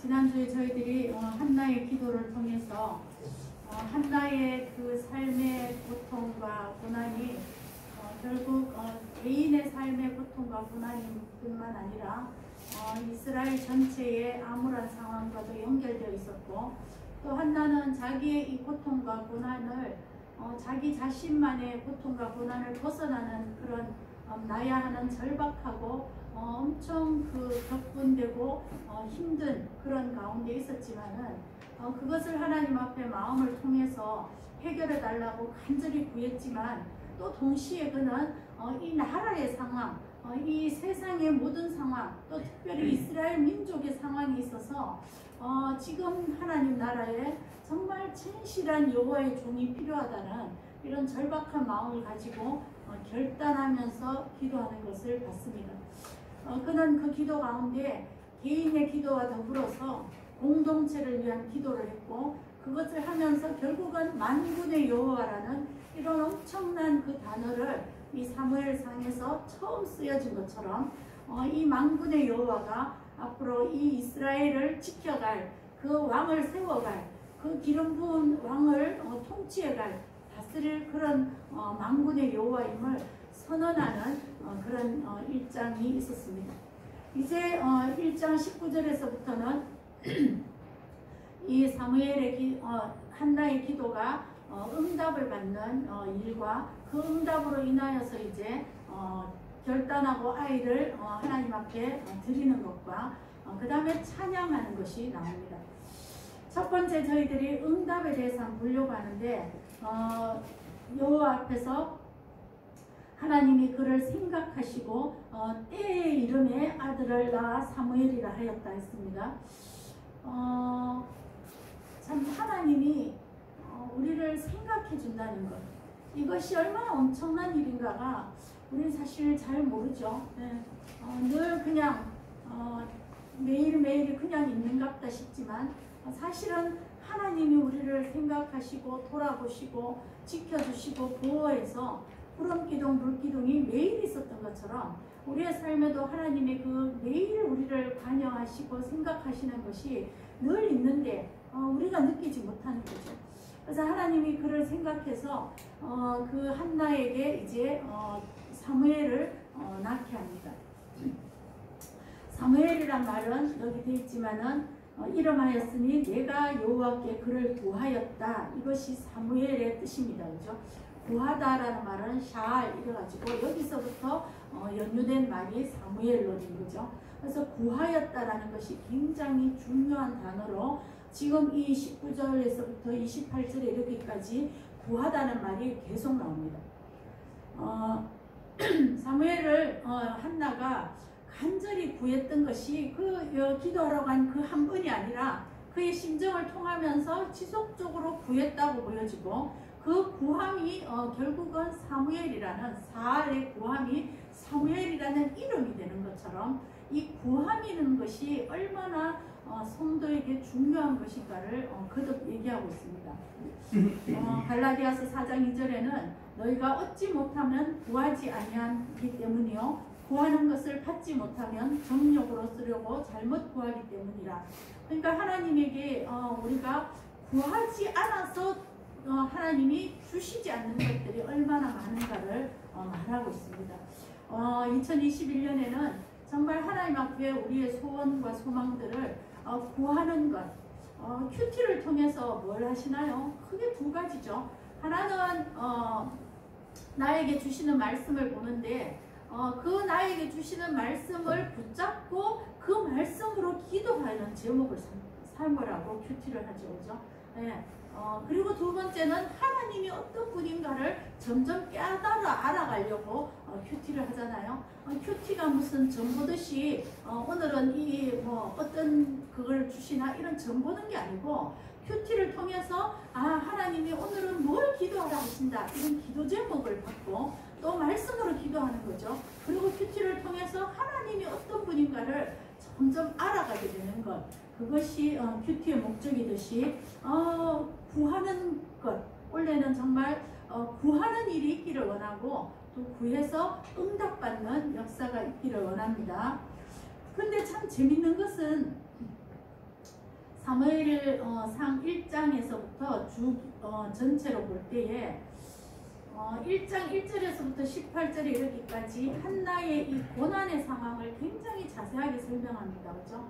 지난주에 저희들이 한나의 기도를 통해서 한나의 그 삶의 고통과 고난이 결국 개인의 삶의 고통과 고난뿐만 아니라 이스라엘 전체의 암울한 상황과도 연결되어 있었고, 또 한나는 자기의 이 고통과 고난을 자기 자신만의 고통과 고난을 벗어나는 그런 나야 하는 절박하고 엄청 그 격분되고 힘든 그런 가운데 있었지만은 그것을 하나님 앞에 마음을 통해서 해결해 달라고 간절히 구했지만, 또 동시에 그는 이 나라의 상황, 이 세상의 모든 상황, 또 특별히 이스라엘 민족의 상황이 있어서 지금 하나님 나라에 정말 진실한 여호와의 종이 필요하다는 이런 절박한 마음을 가지고 결단하면서 기도하는 것을 봤습니다. 그는 그 기도 가운데 개인의 기도와 더불어서 공동체를 위한 기도를 했고, 그것을 하면서 결국은 만군의 여호와라는 이런 엄청난 그 단어를 이 사무엘상에서 처음 쓰여진 것처럼 이 만군의 여호와가 앞으로 이 이스라엘을 지켜갈 그 왕을 세워갈 그 기름 부은 왕을 통치해갈 다스릴 그런 만군의 여호와임을 선언하는 그런 1장이 있었습니다. 이제 1장 19절에서부터는 이 사무엘의 한나의 기도가 응답을 받는 일과 그 응답으로 인하여서 이제 결단하고 아이를 하나님 앞에 드리는 것과 그 다음에 찬양하는 것이 나옵니다. 첫 번째 저희들이 응답에 대해서 한번 보려고 하는데, 여호와 앞에서 하나님이 그를 생각하시고 때의 이름에 아들을 낳아 사무엘이라 하였다 했습니다. 참 하나님이 우리를 생각해 준다는 것, 이것이 얼마나 엄청난 일인가가 우리는 사실 잘 모르죠. 네. 늘 그냥 매일매일이 그냥 있는갑다 싶지만, 사실은 하나님이 우리를 생각하시고 돌아보시고 지켜주시고 보호해서 구름기둥 불기둥이 매일 있었던 것처럼 우리의 삶에도 하나님의 그 매일 우리를 관여하시고 생각하시는 것이 늘 있는데 우리가 느끼지 못하는 거죠. 그래서 하나님이 그를 생각해서 그 한나에게 이제 사무엘을 낳게 합니다. 사무엘이란 말은 여기 되어 있지만은 이름하였으니 내가 여호와께 그를 구하였다, 이것이 사무엘의 뜻입니다. 그죠? 구하다라는 말은 샤알 이래가지고 여기서부터 연유된 말이 사무엘론인 거죠. 그래서 구하였다라는 것이 굉장히 중요한 단어로 지금 이 19절에서부터 28절에 이르기까지 구하다는 말이 계속 나옵니다. 사무엘을 한나가 간절히 구했던 것이 기도하라고 한 그 한 번이 아니라 그의 심정을 통하면서 지속적으로 구했다고 보여지고, 그 구함이 결국은 사무엘이라는 사알의 구함이 사무엘이라는 이름이 되는 것처럼 이 구함이라는 것이 얼마나 성도에게 중요한 것인가를 거듭 얘기하고 있습니다. 갈라디아서 4장 2절에는 너희가 얻지 못하면 구하지 아니하기 때문이요 구하는 것을 받지 못하면 정욕으로 쓰려고 잘못 구하기 때문이라. 그러니까 하나님에게 우리가 구하지 않아서 하나님이 주시지 않는 것들이 얼마나 많은가를 말하고 있습니다. 2021년에는 정말 하나님 앞에 우리의 소원과 소망들을 구하는 것, 큐티를 통해서 뭘 하시나요? 크게 두 가지죠. 하나는 나에게 주시는 말씀을 보는데 그 나에게 주시는 말씀을 붙잡고 그 말씀으로 기도하는 제목을 삼으라고 큐티를 하죠. 그죠? 네. 그리고 두 번째는 하나님이 어떤 분인가를 점점 깨달아 알아가려고 큐티를 하잖아요. 큐티가 무슨 점 보듯이 오늘은 어떤 그걸 주시나 이런 점 보는 게 아니고, 큐티를 통해서 하나님이 오늘은 뭘 기도하라 하신다, 이런 기도 제목을 받고 또 말씀으로 기도하는 거죠. 그리고 큐티를 통해서 하나님이 어떤 분인가를 점점 알아가게 되는 것, 그것이 큐티의 목적이듯이 구하는 것, 원래는 정말 구하는 일이 있기를 원하고 또 구해서 응답받는 역사가 있기를 원합니다. 근데 참 재밌는 것은 사무엘 상 1장에서부터 전체로 볼 때에 1장 1절에서부터 18절에 이르기까지 한나의 이 고난의 상황을 굉장히 자세하게 설명합니다. 그죠?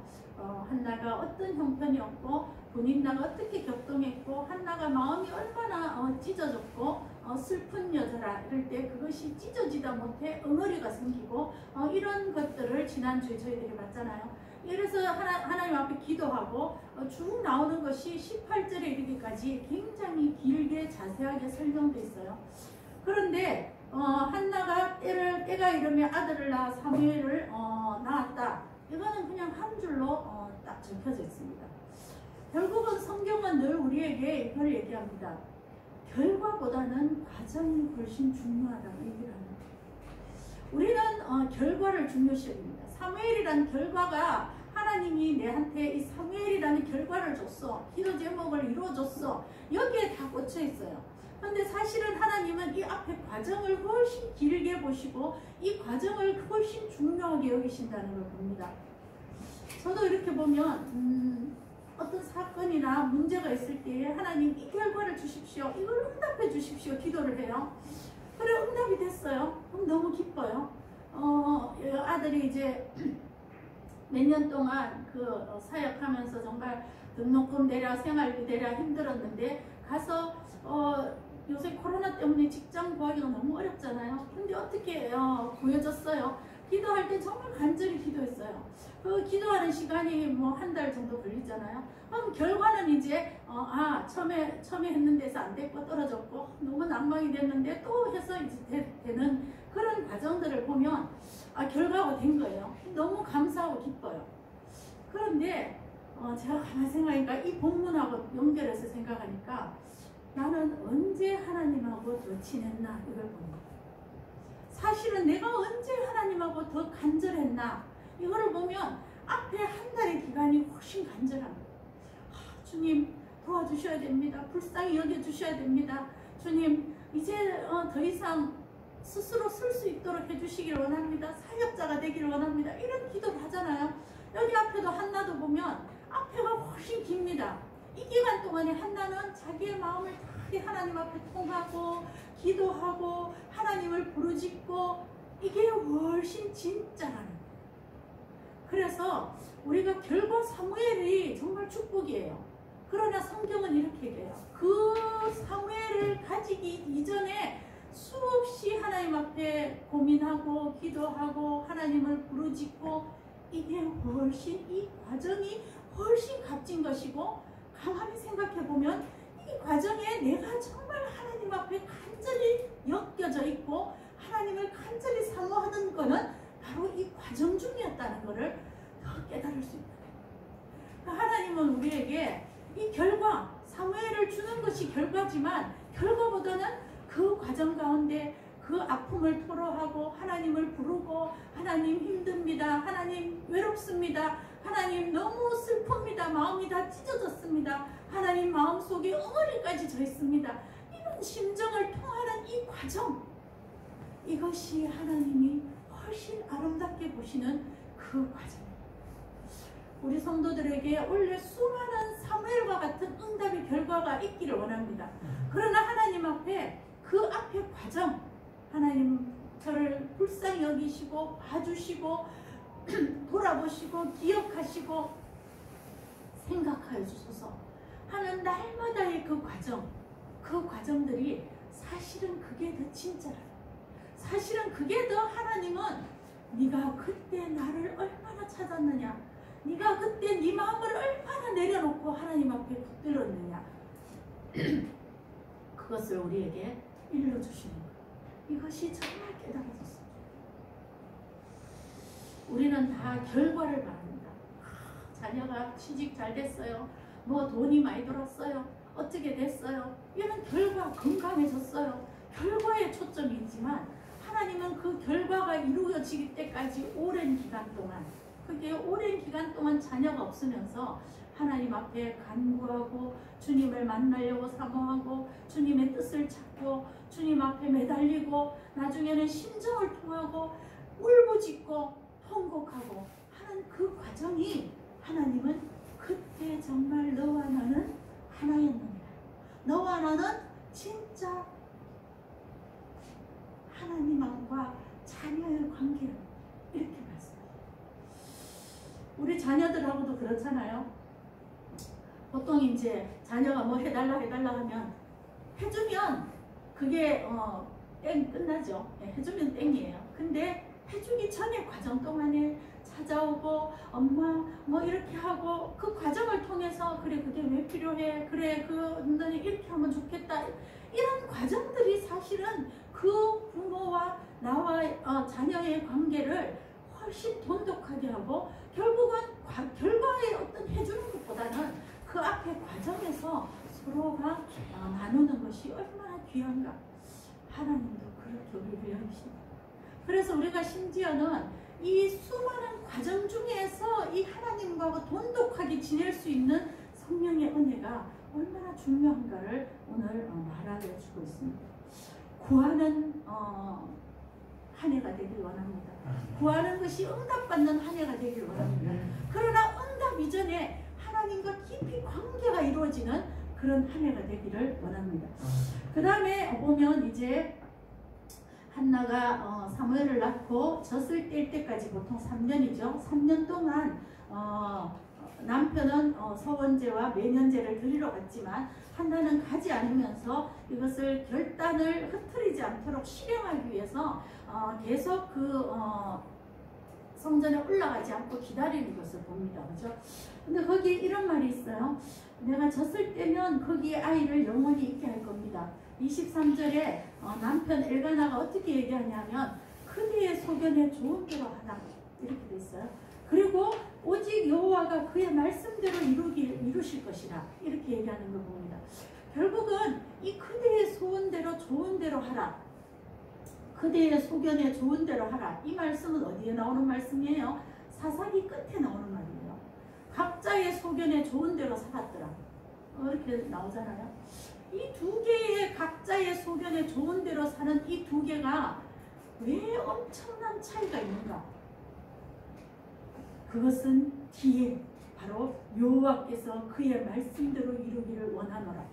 한나가 어떤 형편이었고 본인나가 어떻게 격동했고 한나가 마음이 얼마나 찢어졌고 슬픈 여자라 이럴 때 그것이 찢어지다 못해 응어리가 생기고 이런 것들을 지난주에 저희들이 봤잖아요. 그래서 하나님 앞에 기도하고 쭉 나오는 것이 18절에 이르기까지 굉장히 길게 자세하게 설명되어 있어요. 그런데 한나가 때가 이르면 아들을 낳아 사무엘을 낳았다. 이거는 그냥 한 줄로 딱 적혀져 있습니다. 결국은 성경은 늘 우리에게 이걸 얘기합니다. 결과보다는 과정이 훨씬 중요하다고 얘기를 합니다. 우리는 결과를 중요시 여깁니다. 사무엘이라는 결과가 하나님이 내한테 이 사무엘이라는 결과를 줬어. 기도 제목을 이루어줬어. 여기에 다 꽂혀 있어요. 근데 사실은 하나님은 이 앞에 과정을 훨씬 길게 보시고 이 과정을 훨씬 중요하게 여기신다는 걸 봅니다. 저도 이렇게 보면 어떤 사건이나 문제가 있을 때 하나님 이 결과를 주십시오. 이걸 응답해 주십시오. 기도를 해요. 그래 응답이 됐어요. 그럼 너무 기뻐요. 아들이 이제 몇 년 동안 사역하면서 정말 등록금 대랴 생활비 대랴 힘들었는데 가서 요새 코로나 때문에 직장 구하기가 너무 어렵잖아요. 근데 어떻게 구해졌어요? 기도할 때 정말 간절히 기도했어요. 그 기도하는 시간이 뭐 한 달 정도 걸리잖아요. 그럼 결과는 이제 처음에 했는데서 안 됐고 떨어졌고 너무 낭망이 됐는데 또 해서 이제 되는 그런 과정들을 보면 결과가 된 거예요. 너무 감사하고 기뻐요. 그런데 제가 가만히 생각하니까 이 본문하고 연결해서 생각하니까 나는 언제 하나님하고 더 친했나 이걸 봅니다. 사실은 내가 언제 하나님하고 더 간절했나 이거를 보면 앞에 한 달의 기간이 훨씬 간절합니다. 주님 도와주셔야 됩니다. 불쌍히 여겨주셔야 됩니다. 주님 이제 더 이상 스스로 쓸 수 있도록 해주시기를 원합니다. 사역자가 되기를 원합니다. 이런 기도를 하잖아요. 여기 앞에도 한나도 보면 앞에가 훨씬 깁니다. 이 기간 동안에 한나는 자기의 마음을 다 하나님 앞에 통하고 기도하고 하나님을 부르짖고 이게 훨씬 진짜라는 거예요. 그래서 우리가 결과 사무엘이 정말 축복이에요. 그러나 성경은 이렇게 얘기해요. 그 사무엘을 가지기 이전에 수없이 하나님 앞에 고민하고 기도하고 하나님을 부르짖고 이게 훨씬 이 과정이 훨씬 값진 것이고 가만히 생각해 보면 이 과정에 내가 정말 하나님 앞에 간절히 엮여져 있고 하나님을 간절히 사모하는 것은 바로 이 과정 중이었다는 것을 더 깨달을 수 있다. 하나님은 우리에게 이 결과, 사무엘을 주는 것이 결과지만 결과보다는 그 과정 가운데 그 아픔을 토로하고 하나님을 부르고 하나님 힘듭니다. 하나님 외롭습니다. 하나님 너무 슬픕니다. 마음이 다 찢어졌습니다. 하나님 마음속에 응어리까지 져 있습니다. 이런 심정을 통하는 이 과정, 이것이 하나님이 훨씬 아름답게 보시는 그 과정입니다. 우리 성도들에게 원래 수많은 사무엘과 같은 응답의 결과가 있기를 원합니다. 그러나 하나님 앞에 그 앞에 과정, 하나님 저를 불쌍히 여기시고 봐주시고 돌아보시고 기억하시고 생각하여 주소서 하는 날마다의 그 과정, 그 과정들이 사실은 그게 더 진짜라요. 사실은 그게 더 하나님은 네가 그때 나를 얼마나 찾았느냐, 네가 그때 네 마음을 얼마나 내려놓고 하나님 앞에 붙들었느냐 그것을 우리에게 일러주시는 거예요. 이것이 정말 깨달아졌습니다. 우리는 다 결과를 바랍니다. 자녀가 취직 잘 됐어요. 뭐 돈이 많이 들었어요. 어떻게 됐어요. 이런 결과, 건강해졌어요. 결과에 초점이 있지만 하나님은 그 결과가 이루어지기 때까지 오랜 기간 동안, 그게 오랜 기간 동안 자녀가 없으면서 하나님 앞에 간구하고 주님을 만나려고 사모하고 주님의 뜻을 찾고 주님 앞에 매달리고 나중에는 심정을 통하고 울부짖고 통곡하고 하는 그 과정이 하나님은 그때 정말 그렇잖아요. 보통 이제 자녀가 뭐 해달라 하면 해주면 그게 땡 끝나죠. 해주면 땡이에요. 근데 해주기 전에 과정 동안에 찾아오고 엄마 뭐 이렇게 하고 그 과정을 통해서 그래 그게 왜 필요해 그래 너는 이렇게 하면 좋겠다 이런 과정들이 사실은 그 부모와 나와 자녀의 관계를 훨씬 돈독하게 하고 결국은 결과에 어떤 해주는 것보다는 그 앞에 과정에서 서로가 나누는 것이 얼마나 귀한가. 하나님도 그렇게 우리를 배우십니다. 그래서 우리가 심지어는 이 수많은 과정 중에서 이 하나님과 돈독하게 지낼 수 있는 성령의 은혜가 얼마나 중요한가를 오늘 말하게 주고 있습니다. 구하는 한 해가 되길 원합니다. 구하는 것이 응답받는 한 해가 되길 원합니다. 그러나 응답 이전에 하나님과 깊이 관계가 이루어지는 그런 한 해가 되기를 원합니다. 그 다음에 보면 이제 한나가 사무엘을 낳고 젖을 뗄 때까지 보통 3년이죠. 3년 동안 남편은 서원제와 매년제를 드리러 갔지만 한나는 가지 않으면서 이것을 결단을 흐트리지 않도록 실행하기 위해서 계속 그 성전에 올라가지 않고 기다리는 것을 봅니다. 그죠? 근데 거기에 이런 말이 있어요. 내가 젖을 떼면 거기에 아이를 영원히 있게 할 겁니다. 23절에 남편 엘가나가 어떻게 얘기하냐면 그대의 소견에 좋은 대로 하라 이렇게 돼 있어요. 그리고 오직 여호와가 그의 말씀대로 이루실 것이라 이렇게 얘기하는 거 봅니다. 결국은 이 그대의 소원대로 좋은 대로 하라, 그대의 소견에 좋은 대로 하라, 이 말씀은 어디에 나오는 말씀이에요? 사사기 끝에 나오는 말이에요. 각자의 소견에 좋은 대로 살았더라 이렇게 나오잖아요. 이 두 개의 각자의 소견에 좋은 대로 사는 이 두 개가 왜 엄청난 차이가 있는가? 그것은 뒤에 바로 여호와께서 그의 말씀대로 이루기를 원하노라.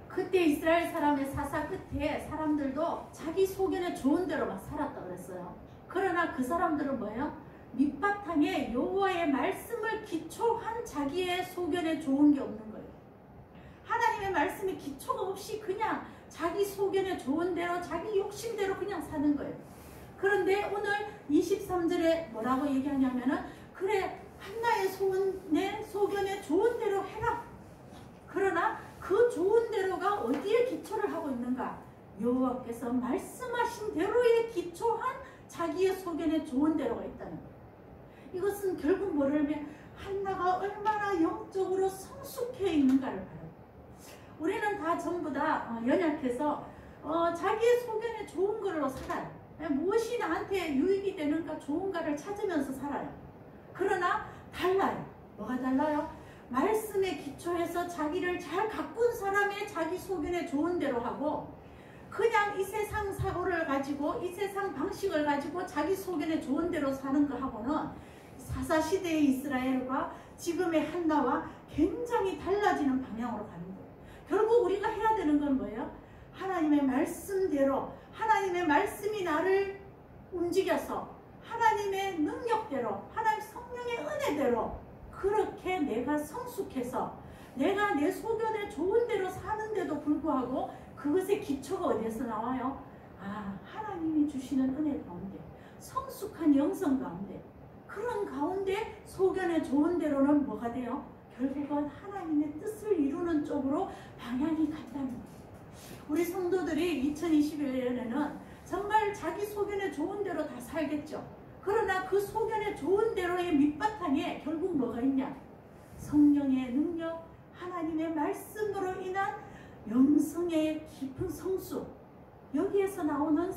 그때 이스라엘 사람의 사사 끝에 사람들도 자기 소견에 좋은 대로 막 살았다 그랬어요. 그러나 그 사람들은 뭐예요? 밑바탕에 여호와의 말씀을 기초한 자기의 소견에 좋은 게 없는 거예요. 하나님의 말씀에 기초가 없이 그냥 자기 소견에 좋은 대로 자기 욕심대로 그냥 사는 거예요. 그런데 오늘 23절에 뭐라고 얘기하냐면은 그래 한나의 소견에 좋은 대로 해라. 그러나 그 좋은 대로가 어디에 기초를 하고 있는가? 여호와께서 말씀하신 대로에 기초한 자기의 소견에 좋은 대로가 있다는 거예요. 이것은 결국 뭐를 하면 한나가 얼마나 영적으로 성숙해 있는가를 봐요. 우리는 다 전부 다 연약해서 자기의 소견에 좋은 걸로 살아요. 무엇이 나한테 유익이 되는가 좋은가를 찾으면서 살아요. 그러나 달라요. 뭐가 달라요? 말씀에 기초해서 자기를 잘 가꾼 사람의 자기 소견에 좋은 대로 하고 그냥 이 세상 사고를 가지고 이 세상 방식을 가지고 자기 소견에 좋은 대로 사는 거하고는 사사시대의 이스라엘과 지금의 한나와 굉장히 달라지는 방향으로 가는 거예요. 결국 우리가 해야 되는 건 뭐예요? 하나님의 말씀대로 하나님의 말씀이 나를 움직여서 하나님의 능력대로 하나님 성령의 은혜대로 그렇게 내가 성숙해서 내가 내 소견에 좋은 대로 사는데도 불구하고 그것의 기초가 어디에서 나와요? 하나님이 주시는 은혜 가운데 성숙한 영성 가운데 그런 가운데 소견에 좋은 대로는 뭐가 돼요? 결국은 하나님의 뜻을 이루는 쪽으로 방향이 간다는 거예요. 우리 성도들이 2021년에는 정말 자기 소견에 좋은 대로 다 살겠죠. 그러나 그 소견에 좋은 대로의 밑바탕에 결국 뭐가 있냐? 성령의 능력, 하나님의 말씀으로 인한 영성의 깊은 성수, 여기에서 나오는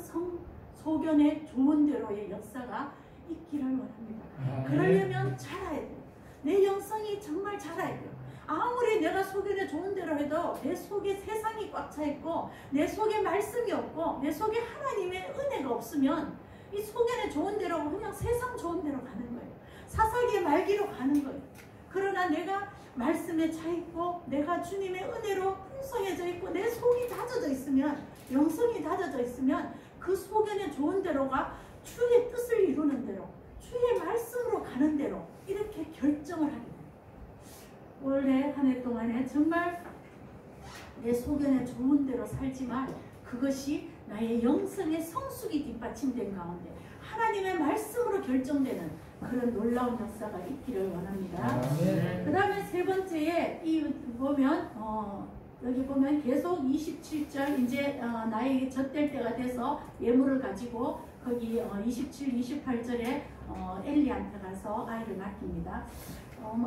소견에 좋은 대로의 역사가 있기를 원합니다. 그러려면 자라야 돼요. 내 영성이 정말 자라야 돼요. 아무리 내가 소견에 좋은 대로 해도 내 속에 세상이 꽉 차 있고 내 속에 말씀이 없고 내 속에 하나님의 은혜가 없으면 이 소견에 좋은 대로 그냥 세상 좋은 대로 가는 거예요. 사사기의 말기로 가는 거예요. 그러나 내가 말씀에 차 있고 내가 주님의 은혜로 풍성해져 있고 내 속이 다져져 있으면 영성이 다져져 있으면 그 소견에 좋은 대로가 주의 뜻을 이루는 대로 주의 말씀으로 가는 대로 이렇게 결정을 하게 돼요. 올해 한 해 동안에 정말 내 소견에 좋은 대로 살지만 그것이 나의 영성의 성숙이 뒷받침된 가운데 하나님의 말씀으로 결정되는 그런 놀라운 역사가 있기를 원합니다. 그 다음에 세 번째에 이 보면 여기 보면 계속 27절 이제 나에게 젖될 때가 돼서 예물을 가지고 거기 27, 28절에 엘리한테 가서 아이를 맡깁니다.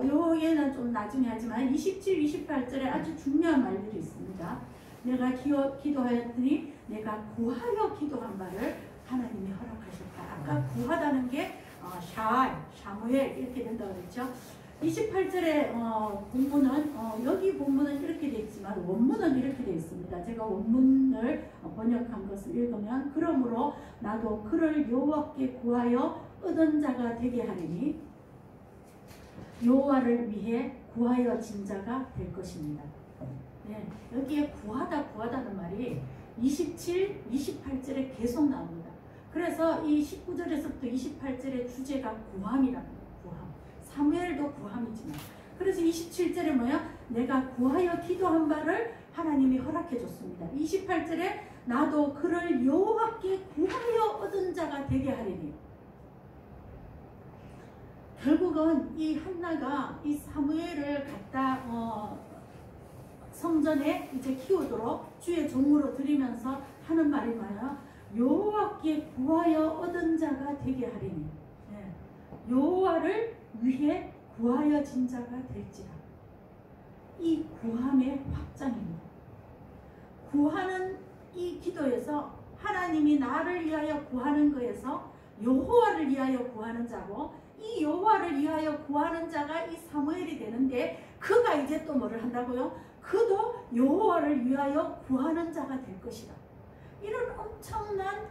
여기에는 좀 나중에 하지만 27, 28절에 아주 중요한 말들이 있습니다. 내가 기도하였더니 내가 구하여 기도한 바를 하나님이 허락하셨다. 아까 구하다는 게 샤무엘 이렇게 된다고 그랬죠. 28절에 본문은 여기 본문은 이렇게 되어 있지만 원문은 이렇게 되어 있습니다. 제가 원문을 번역한 것을 읽으면 그러므로 나도 그를 여호와께 구하여 얻은 자가 되게 하리니 여호와를 위해 구하여진 자가 될 것입니다. 네, 여기에 구하다는 말이 27, 28절에 계속 나옵니다. 그래서 이 19절에서부터 28절의 주제가 구함이랍니다. 구함. 사무엘도 구함이지만 그래서 27절에 뭐야? 내가 구하여 기도한 바를 하나님이 허락해 줬습니다. 28절에 나도 그를 여호와께 구하여 얻은 자가 되게 하리니 결국은 이 한나가 이 사무엘을 갖다 성전에 이제 키우도록 주의 종으로 드리면서 하는 말이 뭐예요? 여호와께 구하여 얻은 자가 되게 하리니 네. 여호와를 위해 구하여진 자가 될지라. 이 구함의 확장입니다. 구하는 이 기도에서 하나님이 나를 위하여 구하는 거에서 여호와를 위하여 구하는 자고 이 여호와를 위하여 구하는 자가 이 사무엘이 되는데 그가 이제 또 뭐를 한다고요? 그도 여호와를 위하여 구하는 자가 될 것이다. 이런 엄청난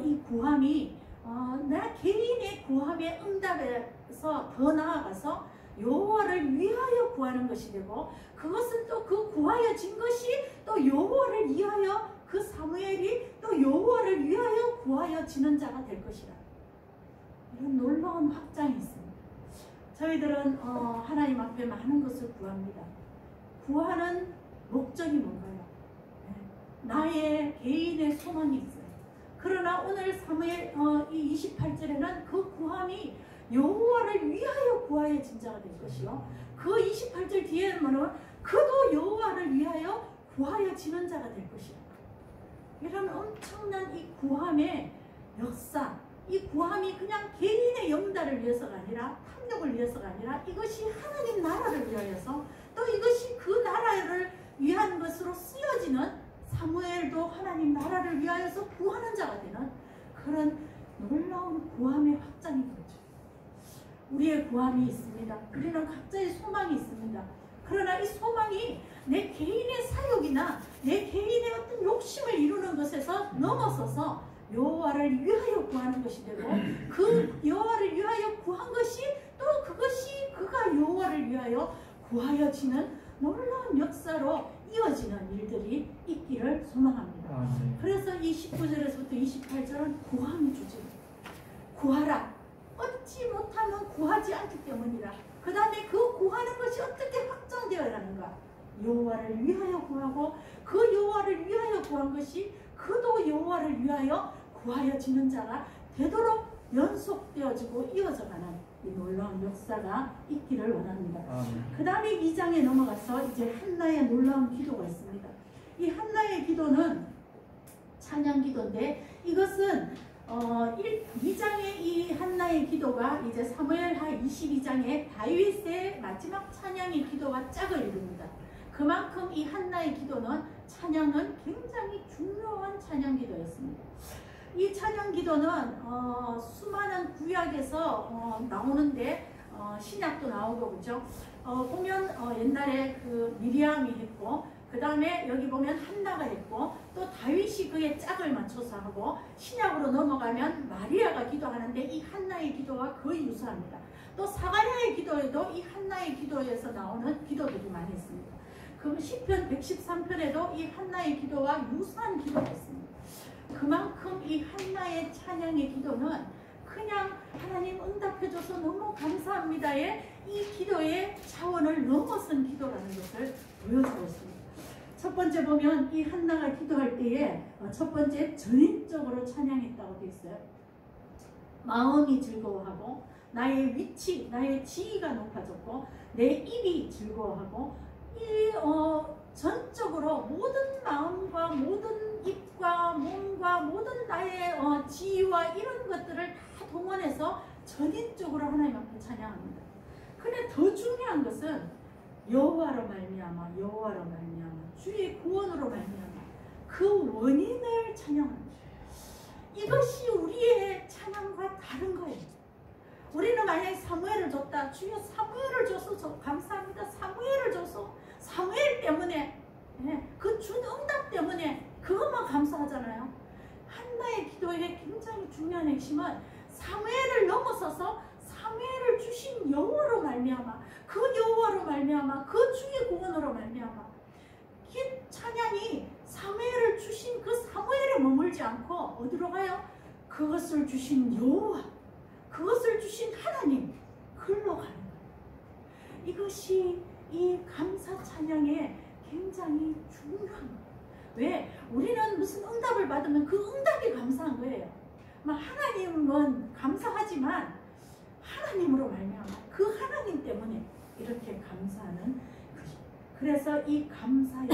이 구함이 나 개인의 구함의 응답에서 더 나아가서 여호와를 위하여 구하는 것이 되고 그것은 또 그 구하여진 것이 또 여호와를 위하여 그 사무엘이 또 여호와를 위하여 구하여지는 자가 될 것이다. 이런 놀라운 확장이 있습니다. 저희들은 하나님 앞에 많은 것을 구합니다. 구하는 목적이 뭔가요? 나의 개인의 소망이 있어요. 그러나 오늘 사무엘 이 28절에는 그 구함이 여호와를 위하여 구하여진 자가 될 것이요. 그 28절 뒤에는 그도 여호와를 위하여 구하여지는 자가 될 것이요. 이런 엄청난 이 구함의 역사, 이 구함이 그냥 개인의 영달을 위해서가 아니라 탐욕을 위해서가 아니라 이것이 하나님 나라를 위하여서 또 이것이 그 나라를 위한 것으로 쓰여지는 사무엘도 하나님 나라를 위하여서 구하는 자가 되는 그런 놀라운 구함의 확장인 거죠. 우리의 구함이 있습니다. 우리는 각자의 소망이 있습니다. 그러나 이 소망이 내 개인의 사욕이나 내 개인의 어떤 욕심을 이루는 것에서 넘어서서 여호와를 위하여 구하는 것이 되고 그 여호와를 위하여 구한 것이 또 그것이 그가 여호와를 위하여 구하여지는 놀라운 역사로 이어지는 일들이 있기를 소망합니다. 그래서 이 19절에서부터 28절은 구함이 주제입니다. 구하라. 얻지 못하면 구하지 않기 때문이라. 그 다음에 그 구하는 것이 어떻게 확정되어야 하는가? 여호와를 위하여 구하고 그 여호와를 위하여 구한 것이 그도 여호와를 위하여 구하여지는 자가 되도록 연속되어지고 이어져가는 이 놀라운 역사가 있기를 원합니다. 그 다음에 2장에 넘어가서 이제 한나의 놀라운 기도가 있습니다. 이 한나의 기도는 찬양 기도인데 이것은 2장의 이 한나의 기도가 이제 사무엘하 22장의 다윗의 마지막 찬양의 기도와 짝을 이룹니다. 그만큼 이 한나의 기도는 찬양은 굉장히 중요한 찬양 기도였습니다. 이 찬양 기도는 수많은 구약에서 나오는데 신약도 나오고 그죠? 보면 옛날에 그 미리암이 했고 그 다음에 여기 보면 한나가 했고 또 다윗이 그의 짝을 맞춰서 하고 신약으로 넘어가면 마리아가 기도하는데 이 한나의 기도와 거의 유사합니다. 또 사가랴의 기도에도 이 한나의 기도에서 나오는 기도들이 많이 있습니다. 그 시편 113편에도 이 한나의 기도와 유사한 기도가 있습니다. 그만큼 이 한나의 찬양의 기도는 그냥 하나님 응답해줘서 너무 감사합니다의 이 기도의 차원을 넘어선 기도라는 것을 보여주고 있습니다. 첫 번째 보면 이 한나가 기도할 때에 첫 번째 전인적으로 찬양했다고 되어 있어요. 마음이 즐거워하고 나의 위치, 나의 지위가 높아졌고 내 입이 즐거워하고 이 전적으로 모든 마음과 모든 입과 몸과 모든 나의 지위와 이런 것들을 다 동원해서 전인적으로 하나님 앞에 찬양합니다. 근데 더 중요한 것은 여호와로 말미암아 여호와로 말미암아 주의 구원으로 말미암아 그 원인을 찬양합니다. 이것이 우리의 찬양과 다른 거예요. 우리는 만약에 사무엘을 줬다. 주여 사무엘을 줘서 감사합니다. 사무엘을 줘서 사무엘 때문에 그 준 응답 때문에 그것만 감사하잖아요. 한나의 기도에 굉장히 중요한 핵심은 사무엘을 넘어서서 사무엘을 주신 여호와로 말미암아 그 여호와로 말미암아 그 주의 구원으로 말미암아 이 찬양이 사무엘을 주신 그 사무엘에 머물지 않고 어디로 가요? 그것을 주신 여호와 그것을 주신 하나님 글로 가는 거예요. 이것이 이 감사 찬양에 굉장히 중요한 거예요. 왜? 우리는 무슨 응답을 받으면 그 응답이 감사한 거예요. 하나님은 감사하지만 하나님으로 말미암아 그 하나님 때문에 이렇게 감사하는 것이. 그래서 이 감사의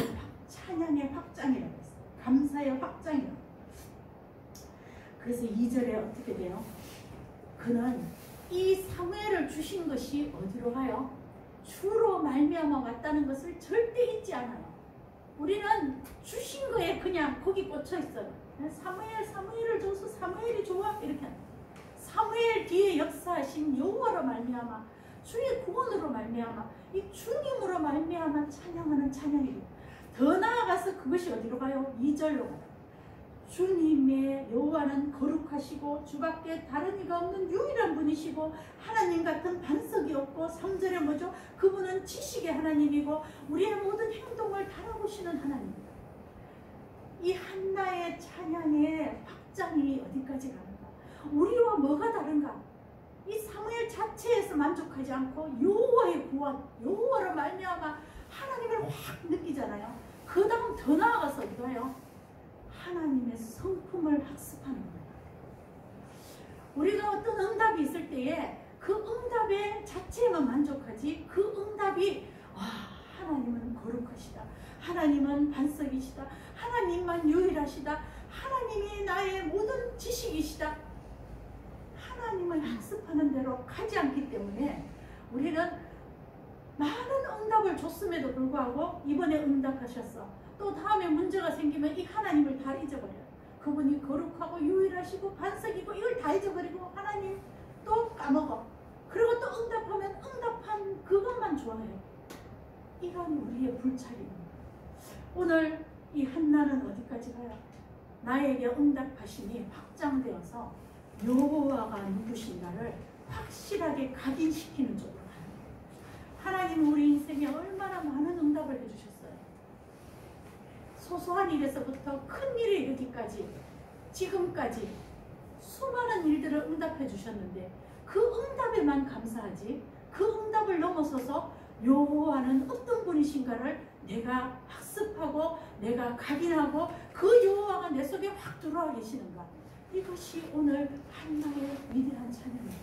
찬양의 확장이라고 했어요. 감사의 확장이라고. 그래서 2절에 어떻게 돼요? 그는 이 사무엘을 주신 것이 어디로 가요? 주로 말미암아 왔다는 것을 절대 잊지 않아요. 우리는 주신 거에 그냥 거기 꽂혀 있어요. 사무엘을 줘서 사무엘이 좋아 이렇게. 사무엘 뒤에 역사하신 여호와로 말미암아 주의 구원으로 말미암아 이 주님으로 말미암아 찬양하는 찬양이에요. 더 나아가서 그것이 어디로 가요? 2절로 가요. 주님의 여호와는 거룩하시고 주밖에 다른 이가 없는 유일한 분이시고 하나님 같은 반석이 없고 3절에 뭐죠? 그분은 지식의 하나님이고 우리의 모든 행동을 달아보시는 하나님입니다. 이 한나의 찬양의 확장이 어디까지 가는가? 우리와 뭐가 다른가? 이 사무엘 자체에서 만족하지 않고 여호와의 구원, 여호와로 말미암아 하나님을 확 느끼잖아요. 그 다음 더 나아가서 어디가요? 하나님의 성품을 학습하는 거예요. 우리가 어떤 응답이 있을 때에 그 응답의 자체에만 만족하지 그 응답이 하나님은 거룩하시다. 하나님은 반석이시다. 하나님만 유일하시다. 하나님이 나의 모든 지식이시다. 하나님을 학습하는 대로 가지 않기 때문에 우리는 많은 응답을 줬음에도 불구하고 이번에 응답하셨어. 또 다음에 문제가 생기면 이 하나님을 다 잊어버려요. 그분이 거룩하고 유일하시고 반석이고 이걸 다 잊어버리고 하나님 또 까먹어. 그리고 또 응답하면 응답한 그것만 좋아해요. 이건 우리의 불찰입니다. 오늘 이 한나는 어디까지 가요? 나에게 응답하심이 확장되어서 여호와가 누구신가를 확실하게 각인시키는 쪽으로 가요. 하나님은 우리 인생에 얼마나 많은 응답을 해주셨어요. 소소한 일에서부터 큰 일에 이르기까지 지금까지 수많은 일들을 응답해 주셨는데 그 응답에만 감사하지 그 응답을 넘어서서 여호와는 어떤 분이신가를 내가 학습하고 내가 각인하고 그 여호와가 내 속에 확 들어와 계시는가. 이것이 오늘 한나의 위대한 찬양입니다.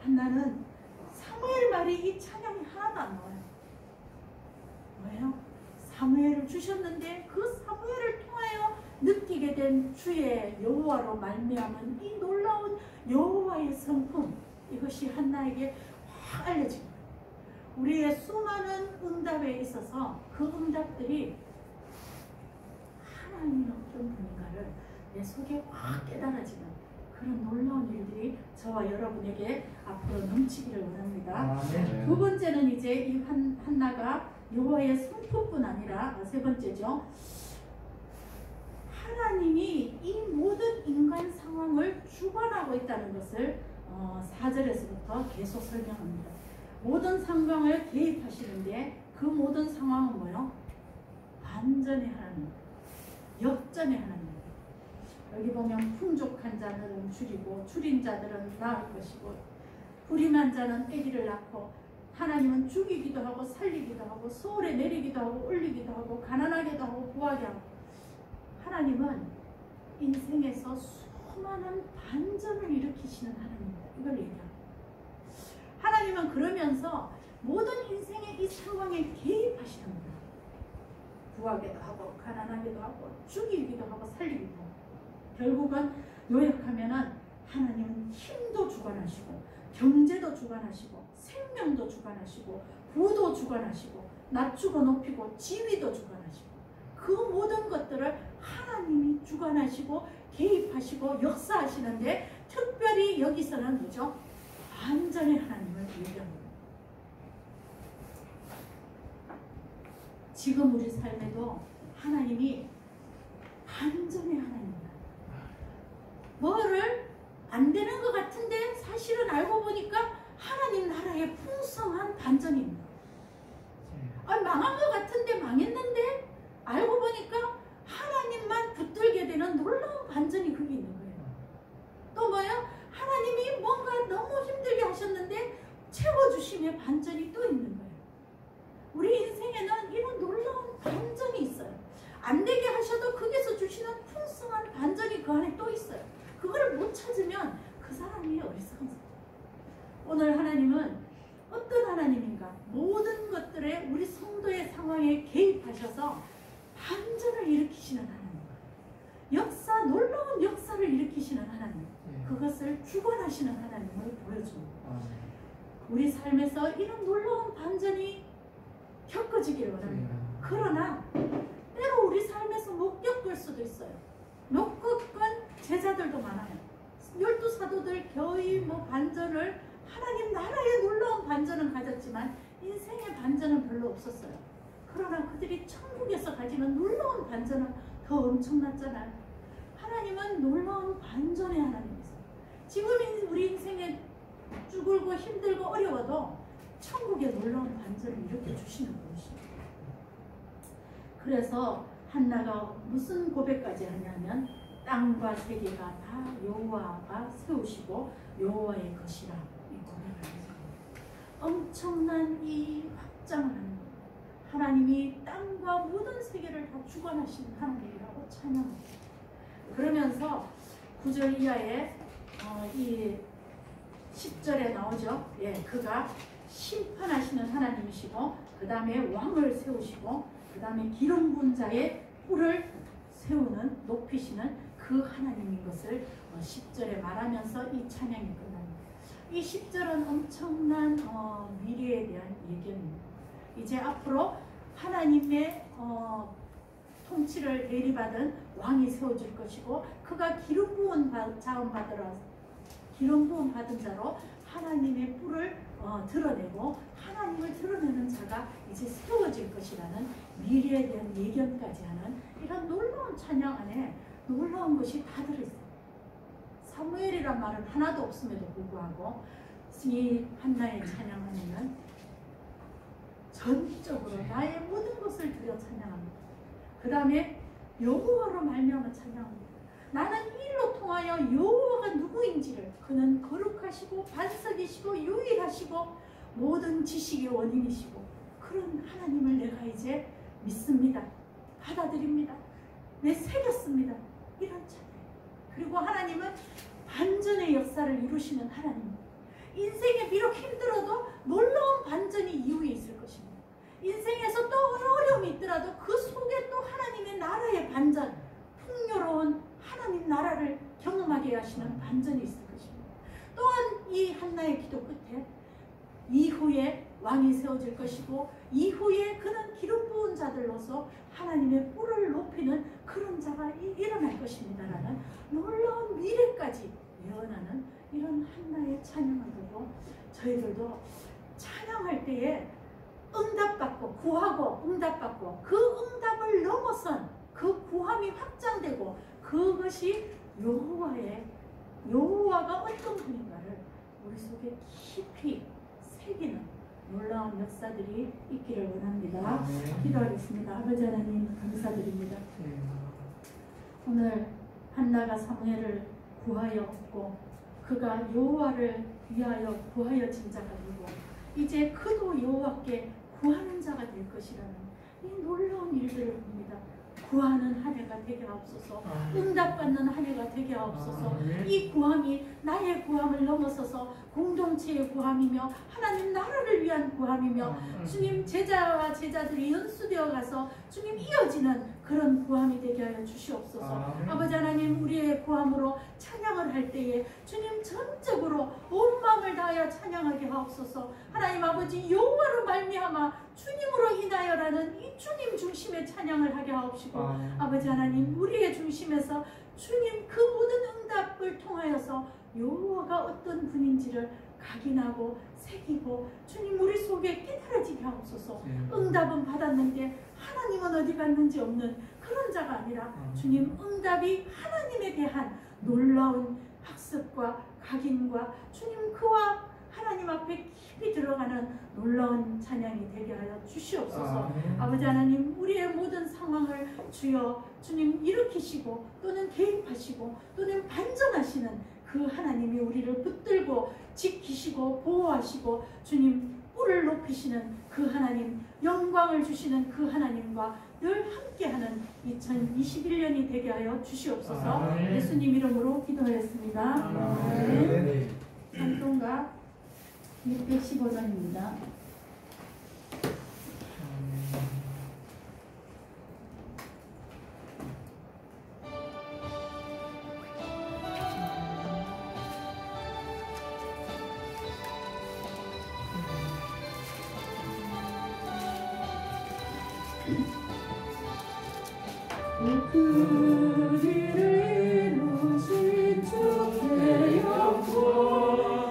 한나는 사무엘 말이 이 찬양이 하나도 안 나와요. 왜요? 사무엘을 주셨는데 그 사무엘을 통하여 느끼게 된 주의 여호와로 말미암은 이 놀라운 여호와의 성품, 이것이 한나에게 확 알려진 거예요. 우리의 수많은 응답에 있어서 그 응답들이 하나님이 어떤 분인가를 내 속에 확 깨달아지는 그런 놀라운 일들이 저와 여러분에게 앞으로 넘치기를 원합니다. 두 번째는 이제 이 한나가 여호와의 성품뿐 아니라 세 번째죠. 하나님이 이 모든 인간 상황을 주관하고 있다는 것을 4절에서부터 계속 설명합니다. 모든 상황을 개입하시는데 그 모든 상황은 뭐요? 반전의 하나님, 역전의 하나님. 여기 보면 풍족한 자들은 줄이고 줄인 자들은 낳을 것이고 불임한 자는 아기를 낳고 하나님은 죽이기도 하고 살리기도 하고 소홀에 내리기도 하고 올리기도 하고 가난하게도 하고 부하게 하고 하나님은 인생에서 수많은 반전을 일으키시는 하나님입니다. 이걸 얘기합니다. 하나님은 그러면서 모든 인생의 이 상황에 개입하시는 거예요. 부하게도 하고 가난하게도 하고 죽이기도 하고 살리기도 하고 결국은 요약하면은 하나님은 힘도 주관하시고 경제도 주관하시고 생명도 주관하시고 부도 주관하시고 낮추고 높이고 지위도 주관하시고 그 모든 것들을 하나님이 주관하시고 개입하시고 역사하시는데 특별히 여기서는 뭐죠? 반전의 하나님을 얘기합니다. 지금 우리 삶에도 하나님이 반전의 하나님입니다. 뭐를 안 되는 것 같은데 사실은 알고 보니까 하나님 나라의 풍성한 반전입니다. 망한 것 같은데 망했는데 알고 보니까 하나님만 붙들게 되는 놀라운 반전이 그게 있는 거예요. 또 뭐요? 하나님이 뭔가 너무 힘들게 하셨는데 채워주심의 반전이 또 있는 거예요. 우리 인생에는 이런 놀라운 반전이 있어요. 안 되게 하셔도 거기서 주시는 풍성한 반전이 그 안에 또 있어요. 그걸 못 찾으면 그 사람이 어리석은 사람. 오늘 하나님은 어떤 하나님인가? 모든 것들에 우리 성도의 상황에 개입하셔서 반전을 일으키시는 하나님. 역사, 놀라운 역사를 일으키시는 하나님. 그것을 주관하시는 하나님을 보여줍니다. 우리 삶에서 이런 놀라운 반전이 겪어지기를 원합니다. 그러나 때로 우리 삶에서 못 겪을 수도 있어요. 못 겪은 제자들도 많아요. 12사도들 거의 반전을 하나님 나라의 놀라운 반전은 가졌지만 인생의 반전은 별로 없었어요. 그러나 그들이 천국에서 가지는 놀라운 반전은 더 엄청났잖아요. 하나님은 놀라운 반전의 하나님이세요. 지금 우리 인생에 쭈글고 힘들고 어려워도 천국의 놀라운 반전을 일으켜 주시는 분이십니다. 그래서 한나가 무슨 고백까지 하냐면 땅과 세계가 다 여호와가 세우시고 여호와의 것이라 이 고백을 했습니다. 엄청난 이 확장을 하는 겁니다. 하나님이 땅과 모든 세계를 다 주관하시는 하나님이라고 찬양합니다. 그러면서 9절 이하에 이 10절에 나오죠. 예, 그가 심판하시는 하나님이시고 그 다음에 왕을 세우시고 그 다음에 기름 부은 자의 뿔을 세우는 높이시는 그 하나님인 것을 10절에 말하면서 이 찬양이 끝납니다. 이 10절은 엄청난 미래에 대한 예견입니다. 이제 앞으로 하나님의 통치를 대리받은 왕이 세워질 것이고 그가 기름 부은 받은 자로 하나님의 뿔을 드러내고 하나님을 드러내는 자가 이제 세워질 것이라는 미래에 대한 예견까지 하는 이런 놀라운 찬양 안에 놀라운 것이 다 들어있어요. 사무엘이란 말은 하나도 없음에도 불구하고 이 한나의 찬양 안에는 전적으로 나의 모든 것을 드려 찬양합니다. 그 다음에 여호와로 말미암아 찬양합니다. 나는 이 일로 통하여 여호와가 누구인지를 그는 거룩하시고 반석이시고 유일하시고 모든 지식의 원인이시고 그런 하나님을 내가 이제 믿습니다. 받아들입니다. 내 새겼습니다. 이런 찬양. 그리고 하나님은 반전의 역사를 이루시는 하나님. 인생에 비록 힘들어도 놀라운 반전이 이후에 있을 것입니다. 인생에서 또 어려움이 있더라도 그 속에 또 하나님의 나라의 반전, 풍요로운 하나님 나라를 경험하게 하시는 반전이 있을 것입니다. 또한 이 한나의 기도 끝에 이후에 왕이 세워질 것이고 이후에 그는 기름 부은 자들로서 하나님의 뿔을 높이는 그런 자가 일어날 것입니다라는 놀라운 미래까지 예언하는 이런 한나의 찬양을 보고 저희들도 찬양할 때에 응답받고 구하고 응답받고 그 응답을 넘어선 그 구함이 확장되고 그것이 여호와가 어떤 분인가를 우리 속에 깊이 새기는 놀라운 역사들이 있기를 원합니다. 기도하겠습니다. 아버지 하나님 감사드립니다. 오늘 한나가 사무엘을 구하여 얻고 그가 여호와를 위하여 구하여진 자가 되고 이제 그도 여호와께 구하는 자가 될 것이라는 이 놀라운 일들을 봅니다. 구하는 한 해가 되게 하옵소서. 응답받는 한 해가 되게 하옵소서. 이 구함이 나의 구함을 넘어서서 공동체의 구함이며 하나님 나라를 위한 구함이며 주님 제자와 제자들이 연수되어 가서 주님 이어지는 그런 구함이 되게 하여 주시옵소서. 아버지 하나님 우리의 구함으로 찬양을 할 때에 주님 전적으로 온 마음을 다하여 찬양하게 하옵소서. 하나님 아버지 여호와로 말미암아 주님으로 인하여라는 이 주님 중심의 찬양을 하게 하옵시고 아버지 하나님 우리의 중심에서 주님 그 모든 응답을 통하여서 여호와가 어떤 분인지를 각인하고 새기고 주님 우리 속에 깨달아지게 하옵소서. 응답은 받았는데 하나님은 어디 갔는지 없는 그런 자가 아니라 주님 응답이 하나님에 대한 놀라운 학습과 각인과 주님 그와 하나님 앞에 깊이 들어가는 놀라운 찬양이 되게 하여 주시옵소서. 아버지 하나님 우리의 모든 상황을 주여 주님 일으키시고 또는 개입하시고 또는 반전하시는 그 하나님이 우리를 붙들고 지키시고 보호하시고 주님 뿔을 높이시는 그 하나님 영광을 주시는 그 하나님과 늘 함께하는 2021년이 되게 하여 주시옵소서. 예수님 이름으로 기도하였습니다. 찬송가 615장입니다. 그 길을 이루신 주의 영광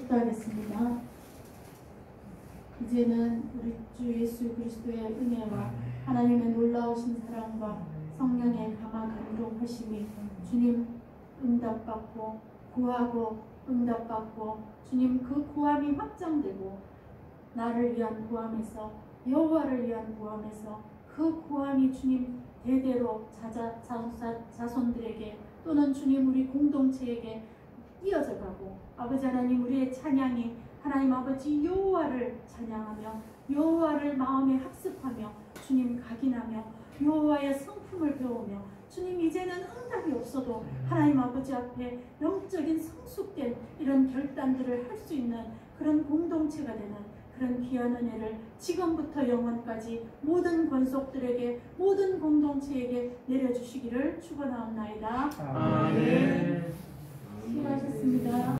축도하겠습니다. 이제는 우리 주 예수 그리스도의 은혜와 하나님의 놀라우신 사랑과 성령의 강한 감동하심이 주님 응답받고 구하고 응답받고 주님 그 구함이 확장되고 나를 위한 구함에서 여호와를 위한 구함에서 그 구함이 주님 대대로 자손들에게 또는 주님 우리 공동체에게 이어져 가고 아버지 하나님 우리의 찬양이 하나님 아버지 여호와를 찬양하며 여호와를 마음에 학습하며 주님 각인하며 여호와의 성품을 배우며 주님 이제는 응답이 없어도 하나님 아버지 앞에 영적인 성숙된 이런 결단들을 할 수 있는 그런 공동체가 되는 그런 귀한 은혜를 지금부터 영원까지 모든 권속들에게 모든 공동체에게 내려주시기를 축원하옵나이다. 아멘. 수고하셨습니다.